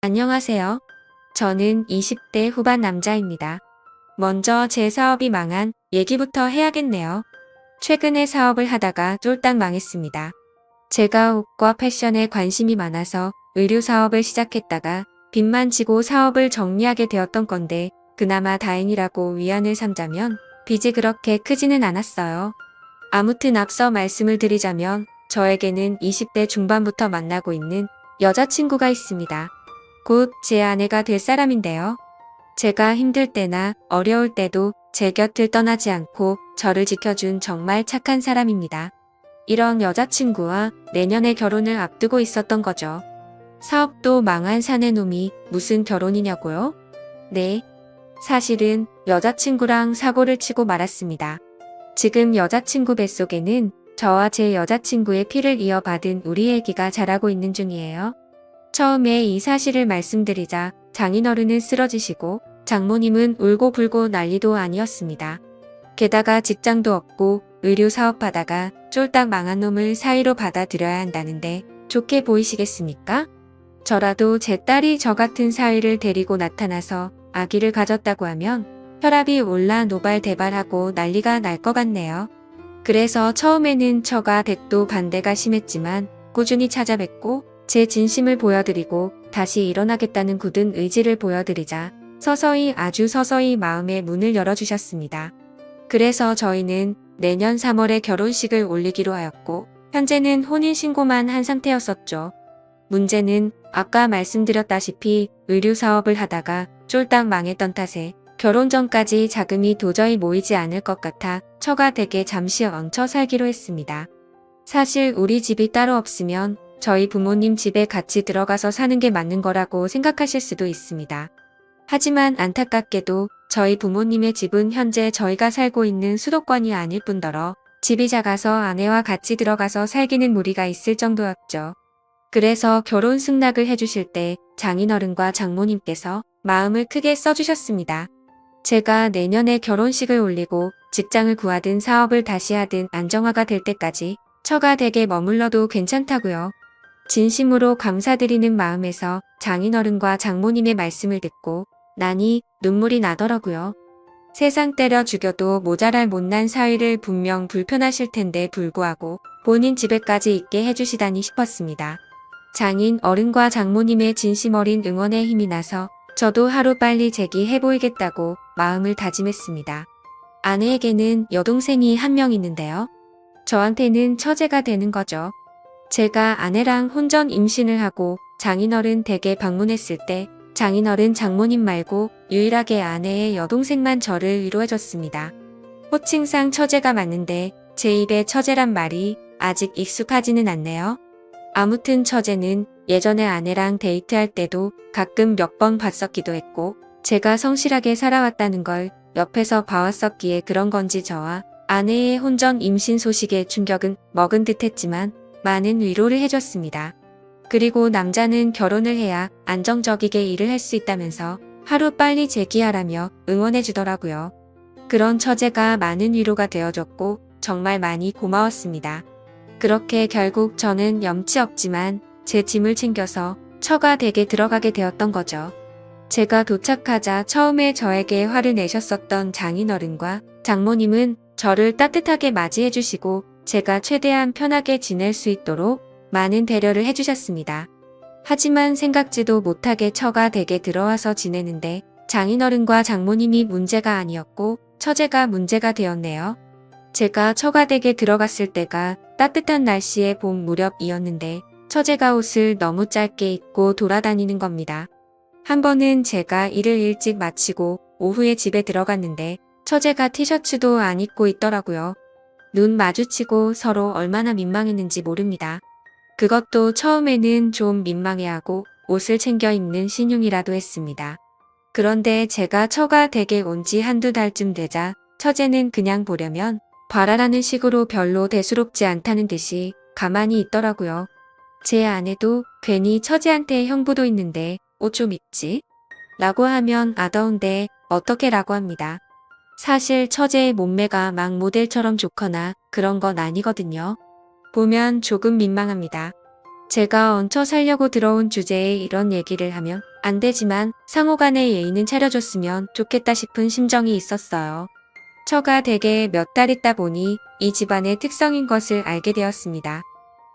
안녕하세요. 저는 20대 후반 남자입니다. 먼저 제 사업이 망한 얘기부터 해야겠네요. 최근에 사업을 하다가 쫄딱 망했습니다. 제가 옷과 패션에 관심이 많아서 의류 사업을 시작했다가 빚만 지고 사업을 정리하게 되었던 건데 그나마 다행이라고 위안을 삼자면 빚이 그렇게 크지는 않았어요. 아무튼 앞서 말씀을 드리자면 저에게는 20대 중반부터 만나고 있는 여자친구가 있습니다. 곧 제 아내가 될 사람인데요. 제가 힘들 때나 어려울 때도 제 곁을 떠나지 않고 저를 지켜준 정말 착한 사람입니다. 이런 여자친구와 내년에 결혼을 앞두고 있었던 거죠. 사업도 망한 사내놈이 무슨 결혼이냐고요? 네. 사실은 여자친구랑 사고를 치고 말았습니다. 지금 여자친구 뱃속에는 저와 제 여자친구의 피를 이어받은 우리 애기가 자라고 있는 중이에요. 처음에 이 사실을 말씀드리자 장인어른은 쓰러지시고 장모님은 울고불고 난리도 아니었습니다. 게다가 직장도 없고 의류 사업하다가 쫄딱 망한 놈을 사위로 받아들여야 한다는데 좋게 보이시겠습니까? 저라도 제 딸이 저 같은 사위를 데리고 나타나서 아기를 가졌다고 하면 혈압이 올라 노발대발하고 난리가 날 것 같네요. 그래서 처음에는 처가 댁도 반대가 심했지만 꾸준히 찾아뵙고 제 진심을 보여드리고 다시 일어나겠다는 굳은 의지를 보여드리자 서서히 아주 서서히 마음의 문을 열어주셨습니다. 그래서 저희는 내년 3월에 결혼식을 올리기로 하였고 현재는 혼인신고만 한 상태였었죠. 문제는 아까 말씀드렸다시피 의류 사업을 하다가 쫄딱 망했던 탓에 결혼 전까지 자금이 도저히 모이지 않을 것 같아 처가 댁에 잠시 얹혀 살기로 했습니다. 사실 우리 집이 따로 없으면 저희 부모님 집에 같이 들어가서 사는 게 맞는 거라고 생각하실 수도 있습니다. 하지만 안타깝게도 저희 부모님의 집은 현재 저희가 살고 있는 수도권이 아닐 뿐더러 집이 작아서 아내와 같이 들어가서 살기는 무리가 있을 정도였죠. 그래서 결혼 승낙을 해주실 때 장인어른과 장모님께서 마음을 크게 써주셨습니다. 제가 내년에 결혼식을 올리고 직장을 구하든 사업을 다시 하든 안정화가 될 때까지 처가 댁에 머물러도 괜찮다고요. 진심으로 감사드리는 마음에서 장인어른과 장모님의 말씀을 듣고 나니 눈물이 나더라고요. 세상 때려 죽여도 모자랄 못난 사위를 분명 불편하실 텐데 불구하고 본인 집에까지 있게 해주시다니 싶었습니다. 장인 어른과 장모님의 진심 어린 응원에 힘이 나서 저도 하루빨리 재기해 보이겠다고 마음을 다짐했습니다. 아내에게는 여동생이 한 명 있는데요. 저한테는 처제가 되는 거죠. 제가 아내랑 혼전 임신을 하고 장인어른 댁에 방문했을 때 장인어른 장모님 말고 유일하게 아내의 여동생만 저를 위로해줬습니다. 호칭상 처제가 맞는데 제 입에 처제란 말이 아직 익숙하지는 않네요. 아무튼 처제는 예전에 아내랑 데이트할 때도 가끔 몇 번 봤었기도 했고 제가 성실하게 살아왔다는 걸 옆에서 봐왔었기에 그런 건지 저와 아내의 혼전 임신 소식에 충격은 먹은 듯 했지만 많은 위로를 해줬습니다. 그리고 남자는 결혼을 해야 안정적이게 일을 할 수 있다면서 하루빨리 재기하라며 응원해주더라고요. 그런 처제가 많은 위로가 되어줬고 정말 많이 고마웠습니다. 그렇게 결국 저는 염치 없지만 제 짐을 챙겨서 처가 댁에 들어가게 되었던 거죠. 제가 도착하자 처음에 저에게 화를 내셨었던 장인어른과 장모님은 저를 따뜻하게 맞이해 주시고 제가 최대한 편하게 지낼 수 있도록 많은 배려를 해주셨습니다. 하지만 생각지도 못하게 처가 댁에 들어와서 지내는데 장인어른과 장모님이 문제가 아니었고 처제가 문제가 되었네요. 제가 처가 댁에 들어갔을 때가 따뜻한 날씨의 봄 무렵이었는데 처제가 옷을 너무 짧게 입고 돌아다니는 겁니다. 한 번은 제가 일을 일찍 마치고 오후에 집에 들어갔는데 처제가 티셔츠도 안 입고 있더라고요. 눈 마주치고 서로 얼마나 민망했는지 모릅니다. 그것도 처음에는 좀 민망해하고 옷을 챙겨 입는 신용이라도 했습니다. 그런데 제가 처가 댁에 온 지 한두 달쯤 되자 처제는 그냥 보려면 봐라라는 식으로 별로 대수롭지 않다는 듯이 가만히 있더라고요. 제 아내도 괜히 처제한테 형부도 있는데 옷 좀 입지? 라고 하면 아더운데 어떻게 라고 합니다. 사실 처제의 몸매가 막 모델처럼 좋거나 그런 건 아니거든요. 보면 조금 민망합니다. 제가 얹혀 살려고 들어온 주제에 이런 얘기를 하면 안 되지만 상호 간의 예의는 차려줬으면 좋겠다 싶은 심정이 있었어요. 처가 댁에 몇 달 있다 보니 이 집안의 특성인 것을 알게 되었습니다.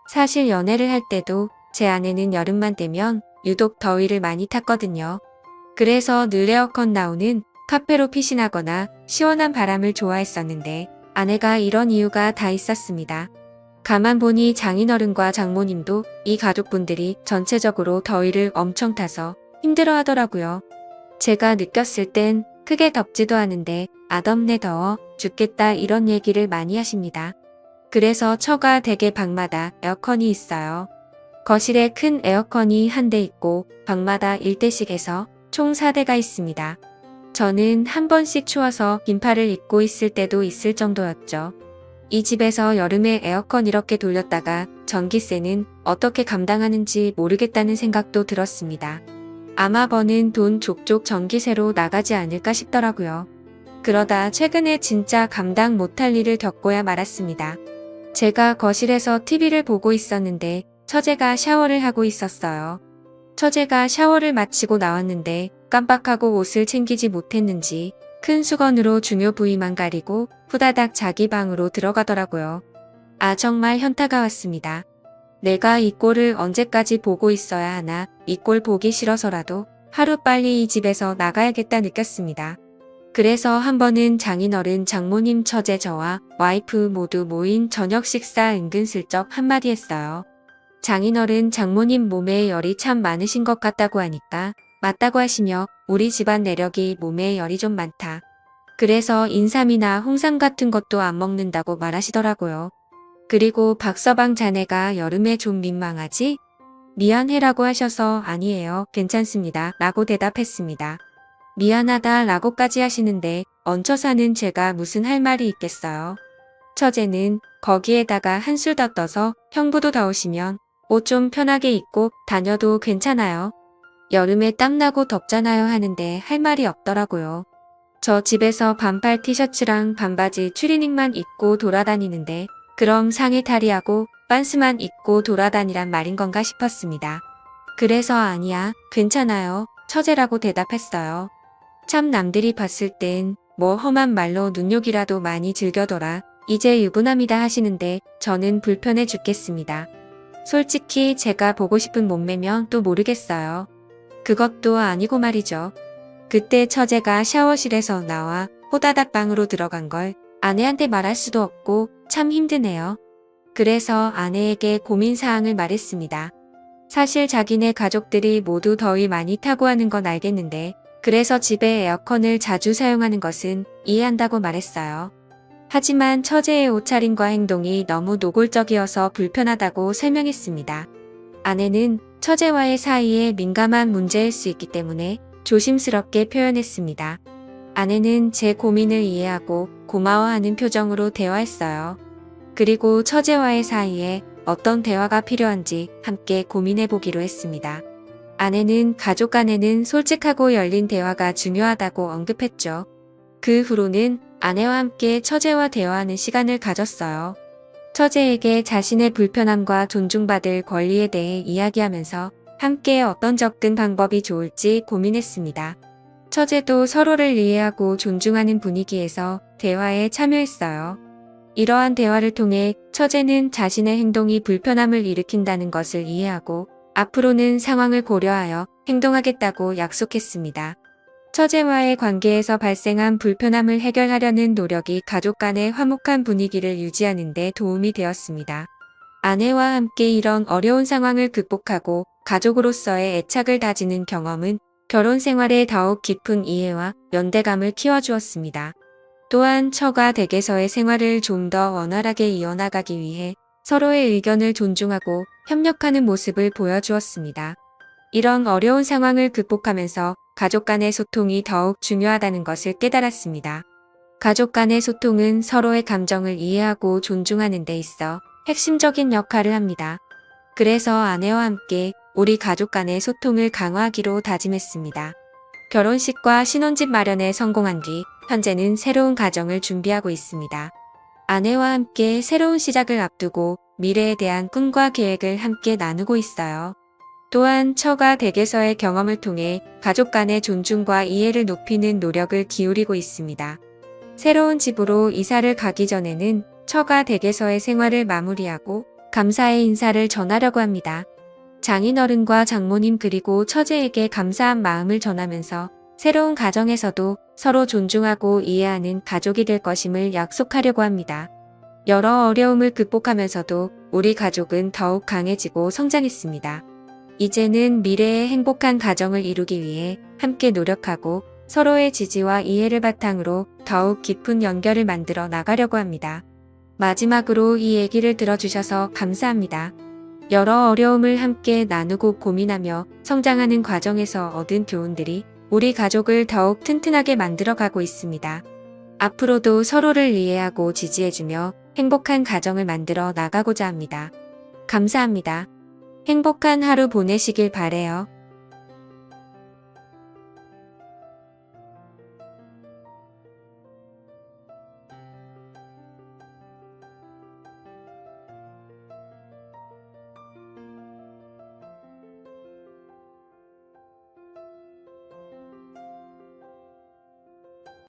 사실 연애를 할 때도 제 아내는 여름만 되면 유독 더위를 많이 탔거든요. 그래서 늘 에어컨 나오는 카페로 피신하거나 시원한 바람을 좋아했었는데 아내가 이런 이유가 다 있었습니다. 가만 보니 장인어른과 장모님도 이 가족분들이 전체적으로 더위를 엄청 타서 힘들어 하더라고요. 제가 느꼈을 땐 크게 덥지도 않은데 아덥네 더워 죽겠다 이런 얘기를 많이 하십니다. 그래서 처가 댁의 방마다 에어컨이 있어요. 거실에 큰 에어컨이 한 대 있고 방마다 1대씩 해서 총 4대가 있습니다. 저는 한 번씩 추워서 긴팔을 입고 있을 때도 있을 정도였죠. 이 집에서 여름에 에어컨 이렇게 돌렸다가 전기세는 어떻게 감당하는지 모르겠다는 생각도 들었습니다. 아마 버는 돈 족족 전기세로 나가지 않을까 싶더라고요. 그러다 최근에 진짜 감당 못할 일을 겪고야 말았습니다. 제가 거실에서 TV를 보고 있었는데 처제가 샤워를 하고 있었어요. 처제가 샤워를 마치고 나왔는데 깜빡하고 옷을 챙기지 못했는지 큰 수건으로 중요 부위만 가리고 후다닥 자기 방으로 들어가더라고요. 아 정말 현타가 왔습니다. 내가 이 꼴을 언제까지 보고 있어야 하나 이 꼴 보기 싫어서라도 하루빨리 이 집에서 나가야겠다 느꼈습니다. 그래서 한 번은 장인어른 장모님 처제 저와 와이프 모두 모인 저녁 식사 은근슬쩍 한마디 했어요. 장인어른 장모님 몸에 열이 참 많으신 것 같다고 하니까 맞다고 하시며 우리 집안 내력이 몸에 열이 좀 많다. 그래서 인삼이나 홍삼 같은 것도 안 먹는다고 말하시더라고요. 그리고 박서방 자네가 여름에 좀 민망하지? 미안해라고 하셔서 아니에요. 괜찮습니다. 라고 대답했습니다. 미안하다 라고까지 하시는데 얹혀 사는 제가 무슨 할 말이 있겠어요. 처제는 거기에다가 한술 더 떠서 형부도 더우시면 옷 좀 편하게 입고 다녀도 괜찮아요. 여름에 땀나고 덥잖아요 하는데 할 말이 없더라고요. 저 집에서 반팔 티셔츠랑 반바지 추리닝만 입고 돌아다니는데 그럼 상의 탈의하고 빤스만 입고 돌아다니란 말인 건가 싶었습니다. 그래서 아니야, 괜찮아요. 처제라고 대답했어요. 참 남들이 봤을 땐 뭐 험한 말로 눈욕이라도 많이 즐겨둬라. 이제 유부남이다 하시는데 저는 불편해 죽겠습니다. 솔직히 제가 보고 싶은 몸매면 또 모르겠어요. 그것도 아니고 말이죠. 그때 처제가 샤워실에서 나와 호다닥 방으로 들어간 걸 아내한테 말할 수도 없고 참 힘드네요. 그래서 아내에게 고민사항을 말했습니다. 사실 자기네 가족들이 모두 더위 많이 타고 하는 건 알겠는데 그래서 집에 에어컨을 자주 사용하는 것은 이해한다고 말했어요. 하지만 처제의 옷차림과 행동이 너무 노골적이어서 불편하다고 설명했습니다. 아내는 처제와의 사이에 민감한 문제일 수 있기 때문에 조심스럽게 표현했습니다. 아내는 제 고민을 이해하고 고마워하는 표정으로 대화했어요. 그리고 처제와의 사이에 어떤 대화가 필요한지 함께 고민해보기로 했습니다. 아내는 가족 간에는 솔직하고 열린 대화가 중요하다고 언급했죠. 그 후로는 아내와 함께 처제와 대화하는 시간을 가졌어요. 처제에게 자신의 불편함과 존중받을 권리에 대해 이야기하면서 함께 어떤 접근 방법이 좋을지 고민했습니다. 처제도 서로를 이해하고 존중하는 분위기에서 대화에 참여했어요. 이러한 대화를 통해 처제는 자신의 행동이 불편함을 일으킨다는 것을 이해하고 앞으로는 상황을 고려하여 행동하겠다고 약속했습니다. 처제와의 관계에서 발생한 불편함을 해결하려는 노력이 가족 간의 화목한 분위기를 유지하는 데 도움이 되었습니다. 아내와 함께 이런 어려운 상황을 극복하고 가족으로서의 애착을 다지는 경험은 결혼 생활에 더욱 깊은 이해와 연대감을 키워주었습니다. 또한 처가 댁에서의 생활을 좀 더 원활하게 이어나가기 위해 서로의 의견을 존중하고 협력하는 모습을 보여주었습니다. 이런 어려운 상황을 극복하면서 가족 간의 소통이 더욱 중요하다는 것을 깨달았습니다. 가족 간의 소통은 서로의 감정을 이해하고 존중하는 데 있어 핵심적인 역할을 합니다. 그래서 아내와 함께 우리 가족 간의 소통을 강화하기로 다짐했습니다. 결혼식과 신혼집 마련에 성공한 뒤 현재는 새로운 가정을 준비하고 있습니다. 아내와 함께 새로운 시작을 앞두고 미래에 대한 꿈과 계획을 함께 나누고 있어요. 또한 처가 댁에서의 경험을 통해 가족 간의 존중과 이해를 높이는 노력을 기울이고 있습니다. 새로운 집으로 이사를 가기 전에는 처가 댁에서의 생활을 마무리하고 감사의 인사를 전하려고 합니다. 장인어른과 장모님 그리고 처제에게 감사한 마음을 전하면서 새로운 가정에서도 서로 존중하고 이해하는 가족이 될 것임을 약속하려고 합니다. 여러 어려움을 극복하면서도 우리 가족은 더욱 강해지고 성장했습니다. 이제는 미래의 행복한 가정을 이루기 위해 함께 노력하고 서로의 지지와 이해를 바탕으로 더욱 깊은 연결을 만들어 나가려고 합니다. 마지막으로 이 얘기를 들어주셔서 감사합니다. 여러 어려움을 함께 나누고 고민하며 성장하는 과정에서 얻은 교훈들이 우리 가족을 더욱 튼튼하게 만들어가고 있습니다. 앞으로도 서로를 이해하고 지지해주며 행복한 가정을 만들어 나가고자 합니다. 감사합니다. 행복한 하루 보내시길 바래요.